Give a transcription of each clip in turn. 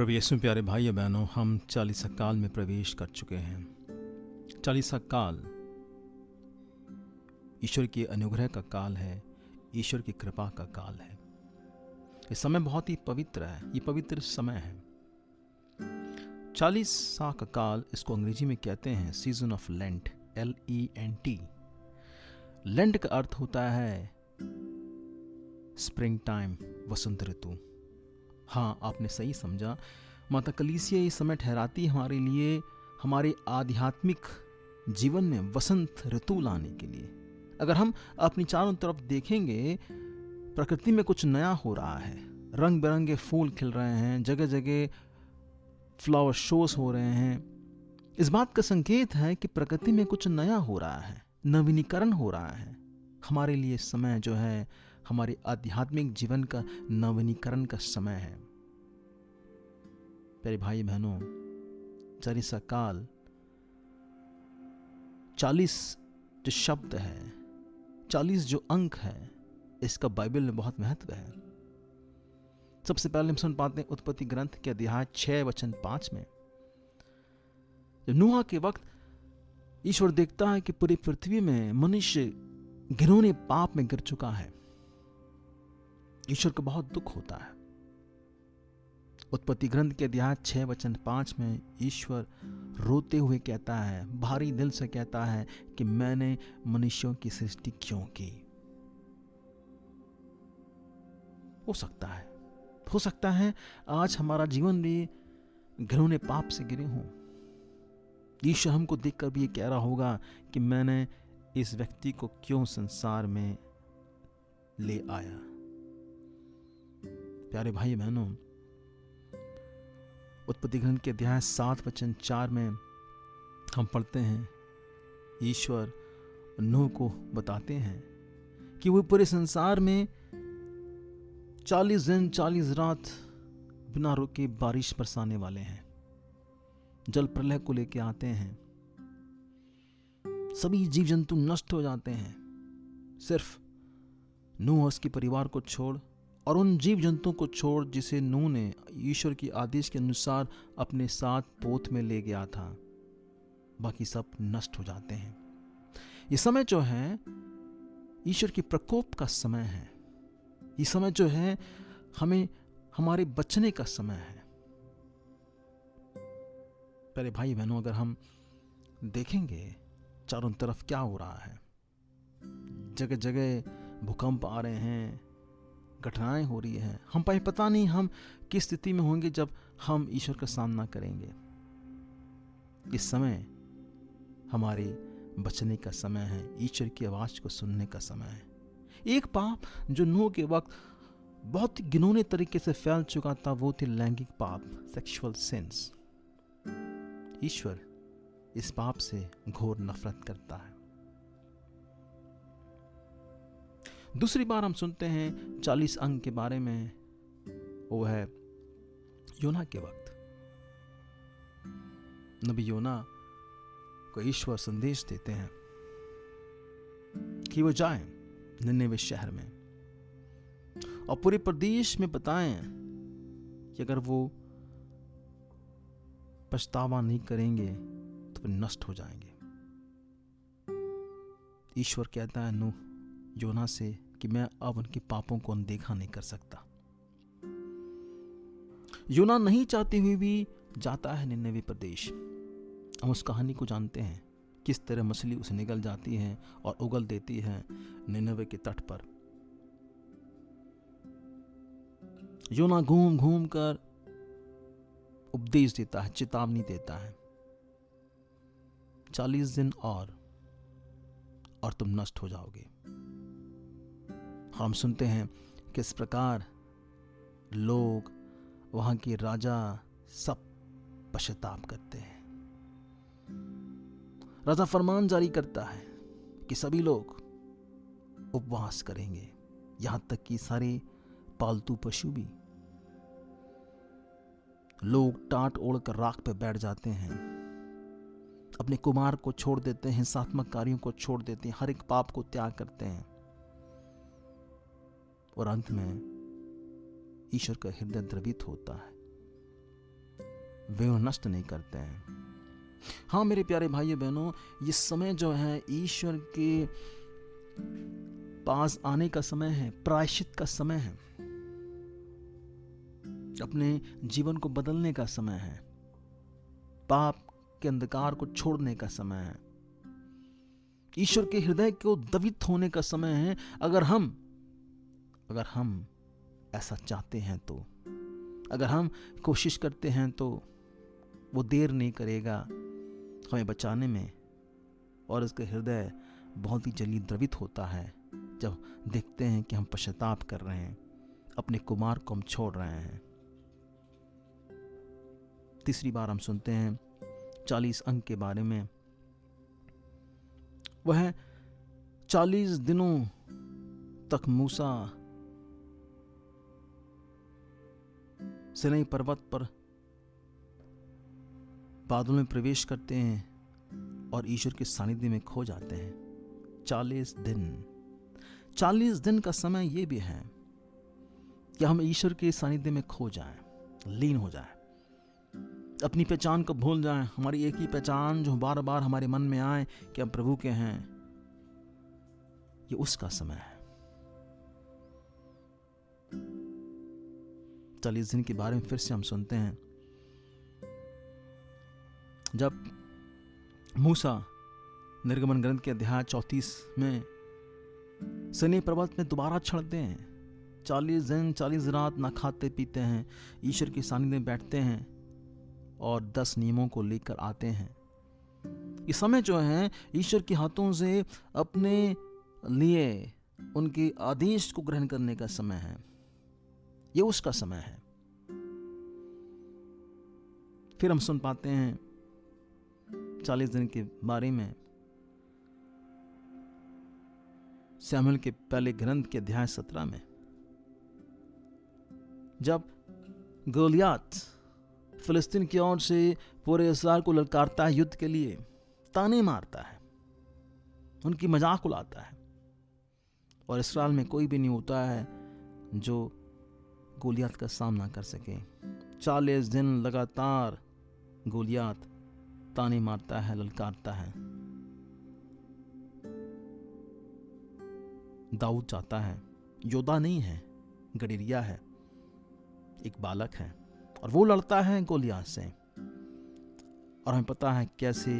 प्रभु यीशु में प्यारे भाई बहनों, हम 40 काल में प्रवेश कर चुके हैं। 40 काल ईश्वर के अनुग्रह का काल है, ईश्वर की कृपा का काल है। ये समय बहुत ही पवित्र है, ये पवित्र समय है। 40 का काल, इसको अंग्रेजी में कहते हैं season of lent, LENT। Lent का अर्थ होता है स्प्रिंग टाइम, वसंत ऋतु। हाँ, आपने सही समझा। माता कलीसिया ये समय ठहराती हमारे लिए, हमारे आध्यात्मिक जीवन में वसंत ऋतु लाने के लिए। अगर हम अपनी चारों तरफ देखेंगे, प्रकृति में कुछ नया हो रहा है। रंग बिरंगे फूल खिल रहे हैं, जगह जगह फ्लावर शोज हो रहे हैं। इस बात का संकेत है कि प्रकृति में कुछ नया हो रहा है, नवीनीकरण हो रहा है। हमारे लिए समय जो है, हमारे आध्यात्मिक जीवन का नवीनीकरण का समय है। प्यारे भाई बहनों, 40 काल, 40 जो शब्द है, 40 जो अंक है, इसका बाइबल में बहुत महत्व है। सबसे पहले हम सुन पाते हैं उत्पत्ति ग्रंथ के अध्याय 6 वचन 5 में। जब नूह के वक्त ईश्वर देखता है कि पूरी पृथ्वी में मनुष्य घिनौने पाप में गिर चुका है, ईश्वर को बहुत दुख होता है। उत्पत्ति ग्रंथ के अध्याय 6 वचन 5 में ईश्वर रोते हुए कहता है, भारी दिल से कहता है कि मैंने मनुष्यों की सृष्टि क्यों की। हो सकता है आज हमारा जीवन भी घिनौने पाप से गिरे हों। ईश्वर हमको देखकर भी ये कह रहा होगा कि मैंने इस व्यक्ति को क्यों संसार में ले आया। प्यारे भाई बहनों, उत्पत्ति ग्रंथ के अध्याय 7 वचन 4 में हम पढ़ते हैं, ईश्वर नूह को बताते हैं कि वो पूरे संसार में 40 दिन 40 रात बिना रुके बारिश बरसाने वाले हैं, जल प्रलय को लेके आते हैं। सभी जीव जंतु नष्ट हो जाते हैं, सिर्फ नूह उसके परिवार को छोड़ और उन जीव जंतुओं को छोड़ जिसे नूह ने ईश्वर की आदेश के अनुसार अपने साथ पोत में ले गया था। बाकी सब नष्ट हो जाते हैं। ये समय जो है ईश्वर की प्रकोप का समय है। ये समय जो है हमें हमारे बचने का समय है। प्यारे भाई बहनों, अगर हम देखेंगे चारों तरफ क्या हो रहा है, जगह जगह भूकंप आ रहे हैं, घटनाएं हो रही हैं। हम पता नहीं हम किस स्थिति में होंगे जब हम ईश्वर का सामना करेंगे। इस समय हमारे बचने का समय है, ईश्वर की आवाज को सुनने का समय है। एक पाप जो नूह के वक्त बहुत ही घिनौने तरीके से फैल चुका था, वो थी लैंगिक पाप, सेक्सुअल सिंस। ईश्वर इस पाप से घोर नफरत करता है। दूसरी बार हम सुनते हैं 40 अंक के बारे में, वो है योना के वक्त। नबी योना को ईश्वर संदेश देते हैं कि वो जाएं निन्नेवे शहर में और पूरे प्रदेश में बताएं कि अगर वो पछतावा नहीं करेंगे तो वे नष्ट हो जाएंगे। ईश्वर कहता है नूह योना से कि मैं अब उनके पापों को अनदेखा नहीं कर सकता। योना नहीं चाहते हुए भी जाता है निन्नेवे प्रदेश। हम उस कहानी को जानते हैं, किस तरह मछली उसे निगल जाती है और उगल देती है निन्नेवे के तट पर। योना घूम घूम कर उपदेश देता है, चेतावनी देता है, 40 दिन और तुम नष्ट हो जाओगे। हम सुनते हैं किस प्रकार लोग, वहां के राजा सब पश्चाताप करते हैं। राजा फरमान जारी करता है कि सभी लोग उपवास करेंगे, यहां तक कि सारे पालतू पशु भी। लोग टाट ओढ़कर राख पर बैठ जाते हैं, अपने कुमार को छोड़ देते हैं, हिंसात्मक कार्यों को छोड़ देते हैं, हर एक पाप को त्याग करते हैं और अंत में ईश्वर का हृदय द्रवित होता है। वे उन्हें नष्ट नहीं करते हैं। हाँ मेरे प्यारे भाइयों बहनों, ये समय जो है ईश्वर के पास आने का समय है, प्रायश्चित का समय है, अपने जीवन को बदलने का समय है, पाप के अंधकार को छोड़ने का समय है, ईश्वर के हृदय को दवित होने का समय है। अगर हम ऐसा चाहते हैं तो, अगर हम कोशिश करते हैं तो वो देर नहीं करेगा हमें बचाने में। और उसके हृदय बहुत ही जल्दी द्रवित होता है जब देखते हैं कि हम पश्चाताप कर रहे हैं, अपने कुमार को हम छोड़ रहे हैं। तीसरी बार हम सुनते हैं 40 अंक के बारे में। वह 40 दिनों तक मूसा सीनै पर्वत पर बादल में प्रवेश करते हैं और ईश्वर के सानिध्य में खो जाते हैं। 40 दिन का समय ये भी है कि हम ईश्वर के सानिध्य में खो जाएं, लीन हो जाएं, अपनी पहचान को भूल जाएं। हमारी एक ही पहचान जो बार बार हमारे मन में आए कि हम प्रभु के हैं, ये उसका समय है। 40 दिन के बारे में फिर से हम सुनते हैं। जब मूसा निर्गमन ग्रंथ के अध्याय 34 में सीनै पर्वत में दोबारा चढ़ते हैं, 40 दिन 40 रात ना खाते पीते हैं, ईश्वर के सानिध्य में बैठते हैं और 10 नियमों को लेकर आते हैं। ये समय जो है ईश्वर के हाथों से अपने लिए उनके आदेश को ग्रहण करने का समय है, ये उसका समय है। फिर हम सुन पाते हैं 40 दिन के बारे में शमूएल के पहले ग्रंथ के अध्याय 17 में, जब गोलियत फिलिस्तीन की ओर से पूरे इस्राएल को ललकारता है, युद्ध के लिए ताने मारता है, उनकी मजाक उड़ाता है, और इस्राएल में कोई भी नहीं होता है जो गोलियत का सामना कर सके। 40 दिन लगातार गोलियत ताने मारता है, ललकारता है। दाऊद चाहता है, योद्धा नहीं है, गडरिया है, एक बालक है, और वो लड़ता है गोलियत से। और हमें पता है कैसे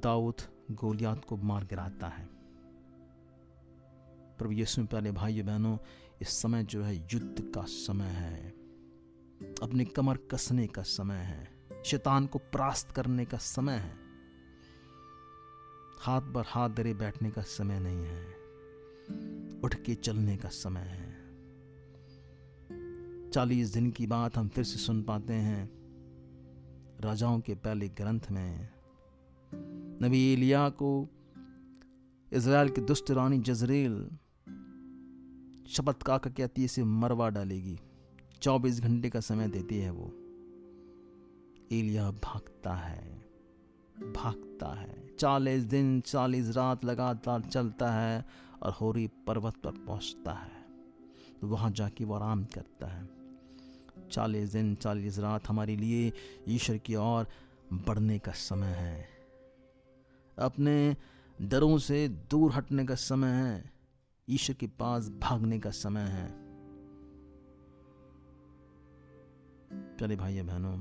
दाऊद गोलियत को मार गिराता है। प्रभु यीशु में प्यारे भाइयों बहनों, इस समय जो है युद्ध का समय है, अपनी कमर कसने का समय है, शैतान को परास्त करने का समय है। हाथ पर हाथ धरे बैठने का समय नहीं है, उठ के चलने का समय है। 40 दिन की बात हम फिर से सुन पाते हैं राजाओं के पहले ग्रंथ में। नबी एलिया को इज़राइल की दुष्ट रानी जजरेल शपथ खा कर कहती है इसे मरवा डालेगी। 24 घंटे का समय देती है वो। एलिया भागता है 40 दिन 40 रात लगातार चलता है और होरी पर्वत पर पहुंचता है, तो वहां जाके वो आराम करता है। 40 दिन 40 रात हमारे लिए ईश्वर की ओर बढ़ने का समय है, अपने डरों से दूर हटने का समय है, ईश्वर के पास भागने का समय है। प्यारे भाइयों बहनों,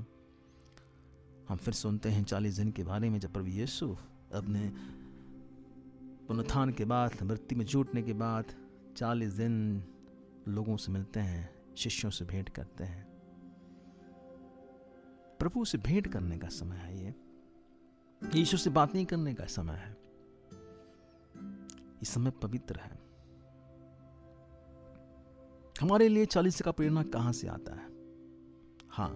हम फिर सुनते हैं 40 दिन के बारे में, जब प्रभु यीशु अपने पुनरुत्थान के बाद, मृत्यु में जुटने के बाद 40 दिन लोगों से मिलते हैं, शिष्यों से भेंट करते हैं। प्रभु से भेंट करने का समय है, ये ईश्वर से बात नहीं करने का समय है। ये समय पवित्र है। हमारे लिए 40 का प्रेरणा कहां से आता है? हाँ,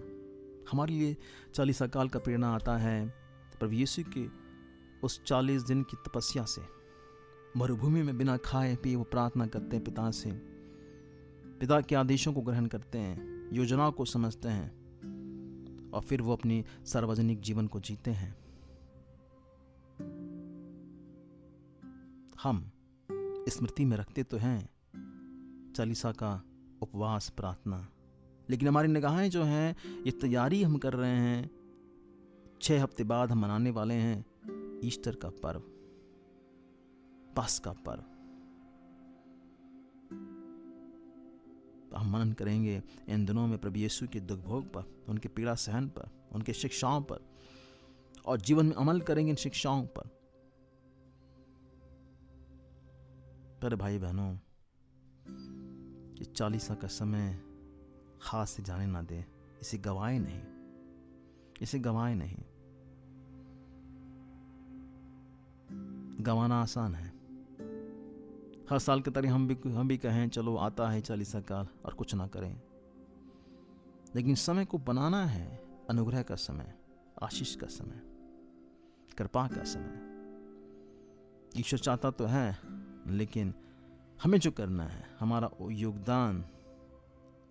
हमारे लिए 40 काल का प्रेरणा आता है प्रभु यीशु के उस 40 दिन की तपस्या से। मरुभूमि में बिना खाए पिए वो प्रार्थना करते हैं पिता से, पिता के आदेशों को ग्रहण करते हैं, योजनाओं को समझते हैं, और फिर वो अपनी सार्वजनिक जीवन को जीते हैं। हम स्मृति में रखते तो हैं 40 का उपवास प्रार्थना, लेकिन हमारी निगाहें जो हैं, ये तैयारी हम कर रहे हैं, 6 हफ्ते बाद हम मनाने वाले हैं ईस्टर का पर्व, पास्का पर्व। तो हम मनन करेंगे इन दिनों में प्रभु यीशु के दुख भोग पर, उनके पीड़ा सहन पर, उनके शिक्षाओं पर, और जीवन में अमल करेंगे इन शिक्षाओं पर। पर भाई बहनों, ये 40 का समय हाथ से जाने ना दे, इसे गवाए नहीं, इसे गवाए नहीं। गंवाना आसान है। हर साल की तरह हम भी कहें चलो आता है 40 काल और कुछ ना करें, लेकिन समय को बनाना है अनुग्रह का समय, आशीष का समय, कृपा का समय। ईश्वर चाहता तो है, लेकिन हमें जो करना है, हमारा योगदान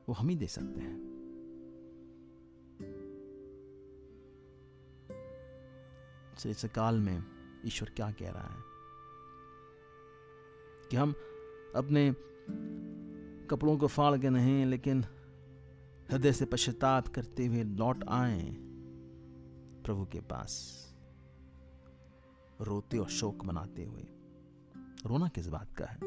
वो हम ही दे सकते हैं। इस काल में ईश्वर क्या कह रहा है कि हम अपने कपड़ों को फाड़ के नहीं, लेकिन हृदय से पश्चाताप करते हुए लौट आए प्रभु के पास, रोते और शोक मनाते हुए। रोना किस बात का है?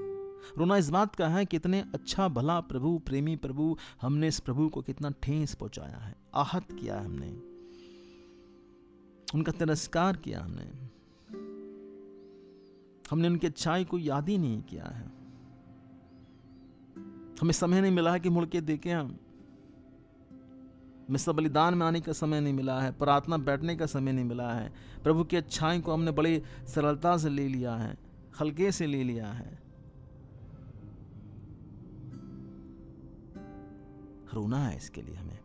रोना इस बात का है कि इतने अच्छा भला प्रभु, प्रेमी प्रभु, हमने इस प्रभु को कितना ठेस पहुंचाया है, आहत किया है हमने, उनका तिरस्कार किया हमने उनकी अच्छाई को याद ही नहीं किया है। हमें समय नहीं मिला है कि मुड़ के देखें, हमें सब बलिदान में आने का समय नहीं मिला है, प्रार्थना बैठने का समय नहीं मिला है। प्रभु की अच्छाई को हमने बड़ी सरलता से ले लिया है, हल्के से ले लिया है। रोना है इसके लिए हमें।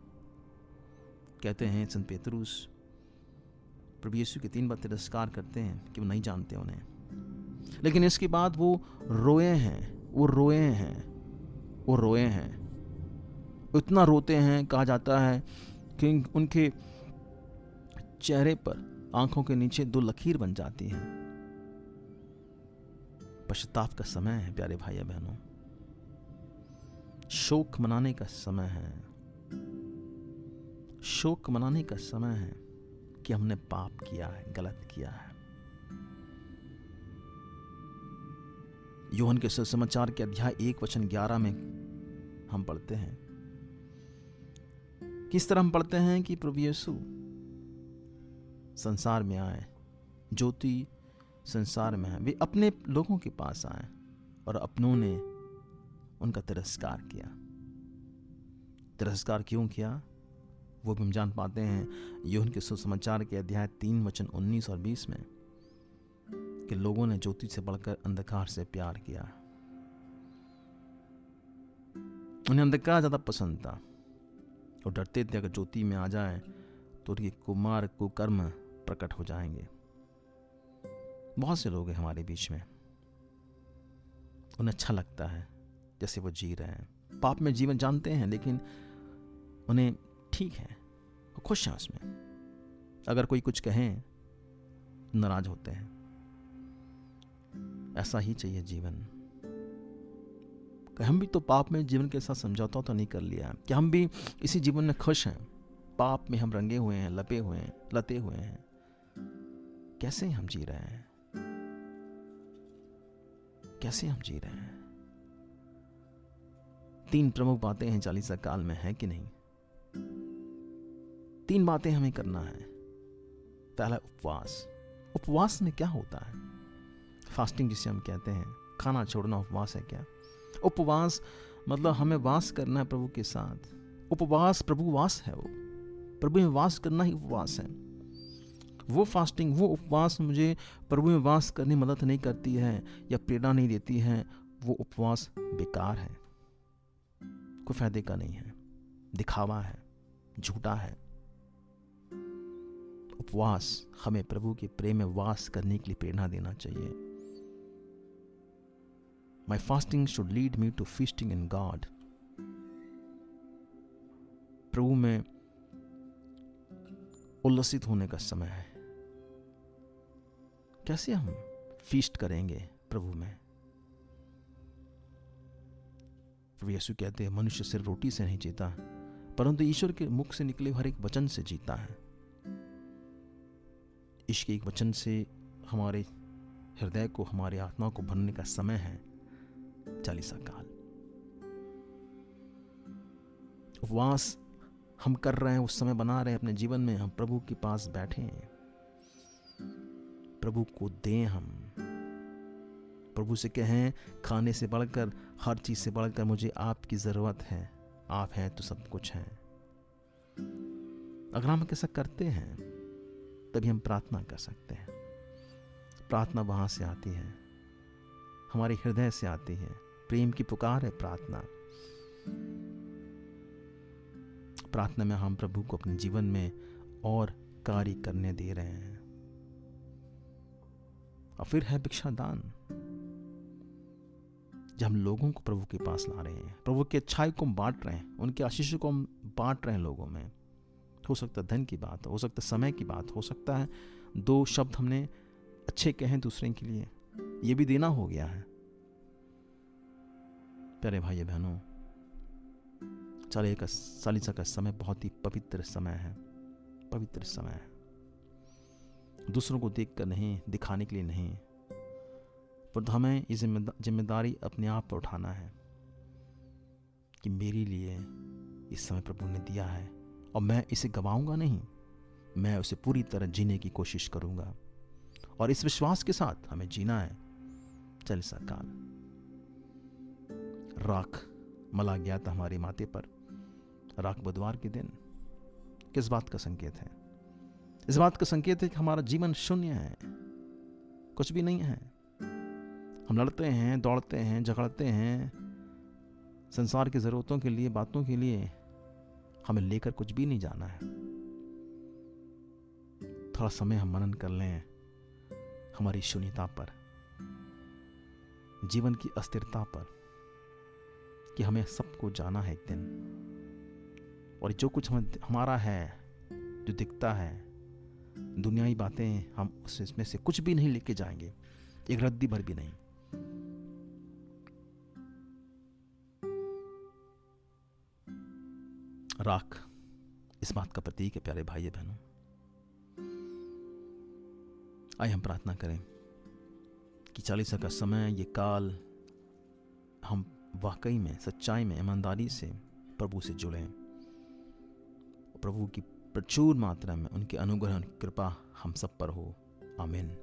कहते हैं संत पेतरुस प्रभु यीशु के 3 बार तिरस्कार करते हैं कि वो नहीं जानते उन्हें, लेकिन इसके बाद वो रोए हैं, वो रोए हैं, इतना रोते हैं, कहा जाता है कि उनके चेहरे पर, आंखों के नीचे 2 लकीर बन जाती हैं। पश्चाताप का समय है प्यारे भाई बहनों, शोक मनाने का समय है, शोक मनाने का समय है कि हमने पाप किया है, गलत किया है। यूहन्ना के सुसमाचार के अध्याय 1:11 में हम पढ़ते हैं, किस तरह हम पढ़ते हैं कि प्रभु यीशु संसार में आए, ज्योति संसार में है, वे अपने लोगों के पास आए और अपनों ने उनका तिरस्कार किया। तिरस्कार क्यों किया वो भी हम जान पाते हैं यूहन्ना के सुसमाचार के अध्याय 3:19 और 20 में, कि लोगों ने ज्योति से बढ़कर अंधकार से प्यार किया। उन्हें अंधकार ज्यादा पसंद था और डरते थे अगर ज्योति में आ जाए तो उनके कुमार कुकर्म प्रकट हो जाएंगे। बहुत से लोग हैं हमारे बीच में, उन्हें अच्छा लगता है जैसे वो जी रहे हैं, पाप में जीवन जानते हैं, लेकिन उन्हें ठीक है, वो खुश हैं उसमें। अगर कोई कुछ कहें नाराज होते हैं। ऐसा ही चाहिए जीवन। हम भी तो पाप में जीवन के साथ समझौता तो नहीं कर लिया कि हम भी इसी जीवन में खुश हैं? पाप में हम रंगे हुए हैं, लपे हुए हैं, लते हुए हैं। कैसे हम जी रहे हैं? कैसे हम जी रहे हैं? 3 प्रमुख बातें हैं 40 काल में, है कि नहीं? 3 बातें हमें करना है। पहला उपवास। उपवास में क्या होता है? फास्टिंग जिसे हम कहते हैं, खाना छोड़ना उपवास है क्या? उपवास मतलब हमें वास करना है प्रभु के साथ। उपवास प्रभु वास है, वो प्रभु में वास करना ही उपवास है। वो फास्टिंग, वो उपवास मुझे प्रभु में वास करने में मदद नहीं करती है या प्रेरणा नहीं देती है, वो उपवास बेकार है, कोई फायदे का नहीं है, दिखावा है, झूठा है। उपवास हमें प्रभु के प्रेम में वास करने के लिए प्रेरणा देना चाहिए। My fasting should lead me to feasting in God. प्रभु में उल्लसित होने का समय है। कैसे हम फीस्ट करेंगे प्रभु में? प्रभु यीशु कहते हैं मनुष्य सिर्फ रोटी से नहीं जीता परंतु ईश्वर के मुख से निकले हर एक वचन से जीता है। इश्क एक वचन से हमारे हृदय को, हमारी आत्मा को भरने का समय है 40 काल। उपवास हम कर रहे हैं, उस समय बना रहे हैं अपने जीवन में। हम प्रभु के पास बैठे हैं, प्रभु को दें। हम प्रभु से कहें, खाने से बढ़कर, हर चीज से बढ़कर मुझे आपकी जरूरत है। आप हैं तो सब कुछ है। अगर हम ऐसा करते हैं तभी हम प्रार्थना कर सकते हैं। प्रार्थना वहां से आती है, हमारे हृदय से आती है। प्रेम की पुकार है प्रार्थना। प्रार्थना में हम प्रभु को अपने जीवन में और कार्य करने दे रहे हैं। और फिर है भिक्षा दान, जब हम लोगों को प्रभु के पास ला रहे हैं, प्रभु की अच्छाई को हम बांट रहे हैं, उनके आशीष को हम बांट रहे हैं लोगों में। हो सकता है धन की बात, हो सकता है समय की बात, हो सकता है 2 शब्द हमने अच्छे कहें दूसरे के लिए, ये भी देना हो गया है। प्यारे भाई बहनों, चालीसा का समय बहुत ही पवित्र समय है, पवित्र समय है। दूसरों को देखकर नहीं, दिखाने के लिए नहीं, पर हमें ये जिम्मेदारी अपने आप पर उठाना है कि मेरे लिए इस समय प्रभु ने दिया है और मैं इसे गवाऊंगा नहीं, मैं उसे पूरी तरह जीने की कोशिश करूंगा। और इस विश्वास के साथ हमें जीना है 40 काल। राख मला गया था हमारे माथे पर, राख बुधवार के दिन किस बात का संकेत है? इस बात का संकेत है कि हमारा जीवन शून्य है, कुछ भी नहीं है। हम लड़ते हैं, दौड़ते हैं, झगड़ते हैं संसार की जरूरतों के लिए, बातों के लिए। हमें लेकर कुछ भी नहीं जाना है। थोड़ा समय हम मनन कर लें हमारी शून्यता पर, जीवन की अस्थिरता पर, कि हमें सबको जाना है एक दिन। और जो कुछ हमारा है, जो दिखता है, दुनियावी बातें, हम उसमें से कुछ भी नहीं लेके जाएंगे, एक रद्दी भर भी नहीं। राख इस बात का प्रतीक है प्यारे भाई बहनों। आइए हम प्रार्थना करें कि 40 का समय, ये काल, हम वाकई में, सच्चाई में, ईमानदारी से प्रभु से जुड़ें। प्रभु की प्रचुर मात्रा में उनके अनुग्रह, कृपा हम सब पर हो। आमीन।